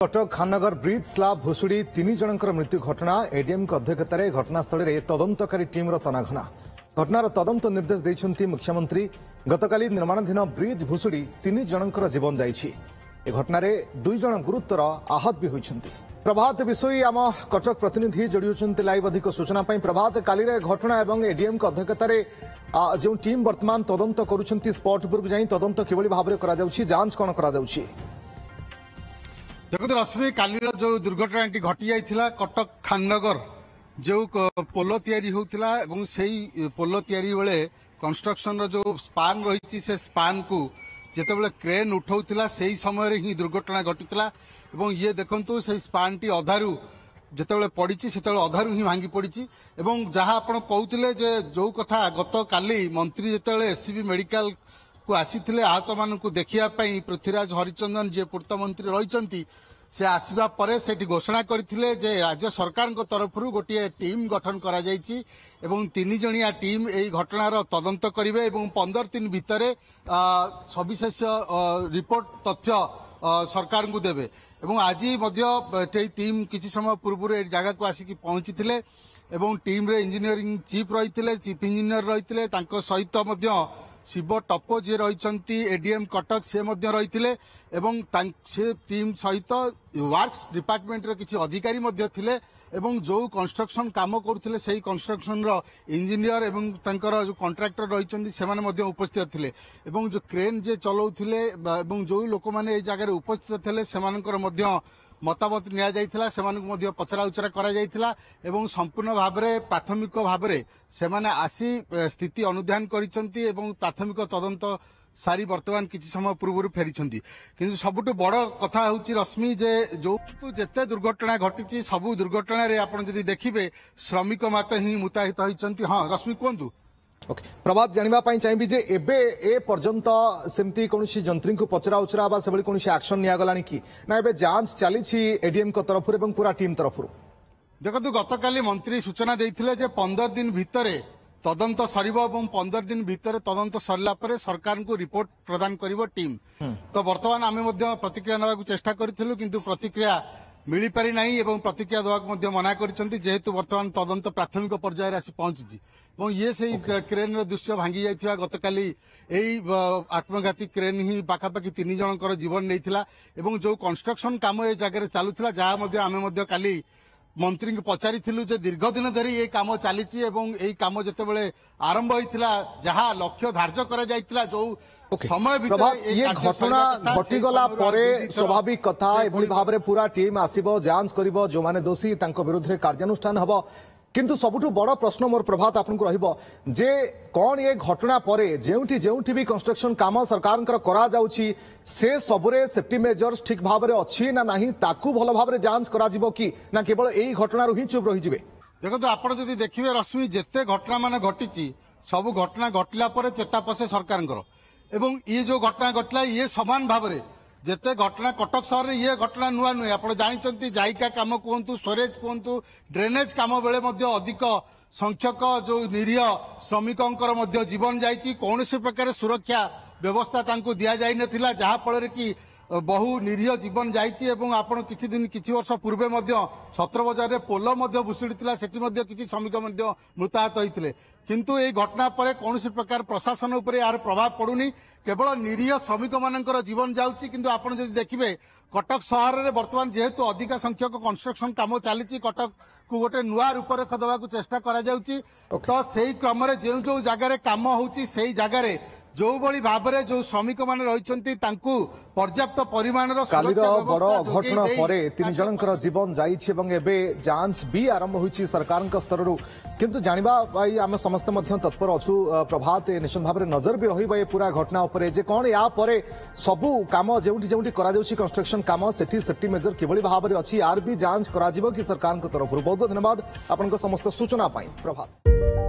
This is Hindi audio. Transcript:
कटक खाननगर ब्रिज स्लाब भुशुड़ी 3 जनकर मृत्यु घटना एडीएम अध्यक्षतार घटनास्थल में तदंतकारी टीम तनाघना घटनार तदंत निर्देश देइछन्ती मुख्यमंत्री। गतकाली निर्माणाधीन ब्रिज भुशुड़ी 3 जनकर जीवन जाइछि। ए घटनार 2 जन गुरुतर आहत भी होइछन्ती। प्रभात विषय आम कटक प्रतिनिधि जोड़ी होइछन्ती लाइव। अधिक सूचना पाई प्रभात काली घटना एवं एडीएम अध्यक्षतार जो टीम वर्तमान तदंत करुछन्ती स्पॉट उपरकु जाई तदंत किभଳି भाबरे करा जाउछि जांच कोन करा जाउछि। देखो रश्मि काली जो दुर्घटना घटी जाइथिला कटक खाननगर जो पोलो तैयारी होउथिला एवं सेही पोलो तैयारी बेले कंस्ट्रक्शन जो स्पान रही से स्पान को जेतेबेले क्रेन उठाउथिला सेही समय रे ही दुर्घटना घटिथिला। एवं ये देखंतु से स्पान टी अधारू जेतेबेले पड़िछि सेतेबेले अधारू ही भांगी पड़िछि। एवं जहां आपण कहउथिले जे जो कथा गत काली मंत्री जेतेबेले एससीबी मेडिकल को आसीथिले आहत मानकु देखिया पई पृथ्वीराज हरिचंदन जे पूर्त मंत्री रहिचंती से आसीबा परे सेठी घोषणा करथिले जे राज्य सरकार को तरफरु गोटे टीम गठन करा जायछि एवं 3 जणिया टीम एई घटनार तदंत करिवे एवं 15 दिन भितरे सविशेष रिपोर्ट तथ्य सरकार को देबे। एवं आज मध्य टीम किछि समय पूर्व ए जगह को आसिक पहुंचीथिले एवं टीम रे इंजीनियरिंग चीफ रहिथिले चीफ इंजीनियर रहिथिले तांको सहित मध्य शिव टप्पो जी रही एडीएम कटक से रही एवं से टीम सहित वर्क्स डिपार्टमेंट किसी अधिकारी थिले एवं जो कंस्ट्रक्शन काम करुले से कंस्ट्रक्शन इंजीनियर एवं जो कॉन्ट्रैक्टर रही से उपस्थित थिले एवं जो क्रेन जे चलाउथिले एवं जो लोक मैंने जगह उपस्थित थे से मतामत निया जाइथिला सेमानकु पचरा उचरा करा जाइथिला एवं संपूर्ण भाबरे प्राथमिक भाबरे सेमाने आसी स्थिति अनुध्यान करिसंती एवं प्राथमिक तदंत सारी वर्तमान किछि समय पूर्व फेरिसंती। किंतु सबुठ बड़ कथा होउची रश्मि जे जो जेते दुर्घटना घटिछि सबु दुर्घटना रे आपण जदि देखिबे श्रमिक मात्र ही मुताहित होइसंती। हां रश्मि कोंतु। ओके प्रभात जानिबा पाई चाहिबी जे एबे ए पर्यंत सेमती कोनसी जंत्री को पचरा उचरा बा सेबली कोनसी एक्शन निया गलानी की ना एबे जांच चली छी एडीएम को तरफ एवं पूरा टीम तरफ। देखो गतकाली मंत्री सूचना देइथिले जे 15 दिन भितरे तदंत सरिबो एवं 15 दिन भितरे तदंत सरला परे सरकार को रिपोर्ट प्रदान करिवो टीम। तो वर्तमान आमे मध्य प्रतिक्रिया नेबाकू चेष्टा करिथिलु किंतु प्रतिक्रिया मिली पारि नाही एवं प्रतिक्रिया देवाक मना करिसंती जेहेतु वर्तमान तदंत प्राथमिक पर्यायर आसी पहुंची और ये से क्रेन दृश्य भांगी जाइथिला गतकाली एई आत्मघाती क्रेन ही पाखापाखि 3 जनकर जीवन नैथिला एवं जो कंस्ट्रक्शन काम ए जगह चालुथिला जहा मध्य आमे मध्य काली मंत्री को पचारिथिलु जे दीर्घ दिन धरी ये काम चलीची एवं एई काम जेतेबेले आरंभ होइथिला जहा लक्ष्य धार्य करा जाइथिला जो समय भितर ये घटना घटिगला परे स्वाभाविक कथा एभली भाबरे पूरा टीम आसीबो जांच करिवो जो माने दोषी तांको विरुद्ध रे कार्यानुष्ठान हबो। किंतु सबुठु बड़ प्रश्न मोर प्रभात आपन को रहिबो जे कोन ये घटना परे जेउठी भी कंस्ट्रक्शन काम सरकार करा जाउची से सबरे सेफ्टी मेजर्स ठीक भाबरे अछि ना नाही ताकू भलो भाबरे जांच करा जिवो की ना केवल एई घटना रही चुप रही जिवे। देखो तो आपण जदि देखिबे रश्मि जेते घटना माने घटिची सब घटना घटिला परे चेता पसे सरकार एवं ये जो घटना घटला ये समान भाबरे जेते घटना कटक सहर में ये घटना नुआ नुहे आप जानते जायका काम कहतु स्टोरेज कहतु ड्रेनेज काम बेले अधिक संख्यक जो निरीह श्रमिकों जीवन जाइए कौन प्रकार सुरक्षा व्यवस्था दि जाई नथिला जहा फल कि बहु निरीह जीवन जाइए आपण किछि वर्ष पूर्वे छत्र बजार रे पोलो भुशुड़ी सेठी किछि श्रमिक मृताहत होते किंतु ये घटना पर कौन प्रकार प्रशासन उपर यार प्रभाव पड़ुनी केवल निरीह श्रमिक मानकर जीवन जाउची। किंतु आपण जदि देखिबे कटक सहर में वर्तमान जेहेतु अधिक संख्यक कंस्ट्रक्शन काम चली कटक को गोटे नुआ रूपरेख देवा चेष्टा करा जाउची। तो सेही क्रम रे जो जो जगह काम होउची सेही जगह जो बड़ी भाबरे जो श्रमिक माने रहिसंती तांकू पर्याप्त परिमाणर कालीर बड़ अघटना परे 3 जनकर जीवन जाइछि एवं एबे जांच भी आरंभ होइछि सरकार स्तररु। किंतु जानिबा भाई आमे समस्त मध्य तत्पर अछु प्रभात निश्चित भाबरे नजर भी रहिबा ए पूरा घटना उपरे जे कोन या परे सबु काम जेउठी जेउठी करा जाउछि कंस्ट्रक्शन काम सेठी सेफ्टी मेजर किभଳି भाबरे अछि आर भी जांच करा जिवो कि सरकार तरफ। बहुत बहुत धन्यवाद आपनको समस्त सूचना पाई प्रभात।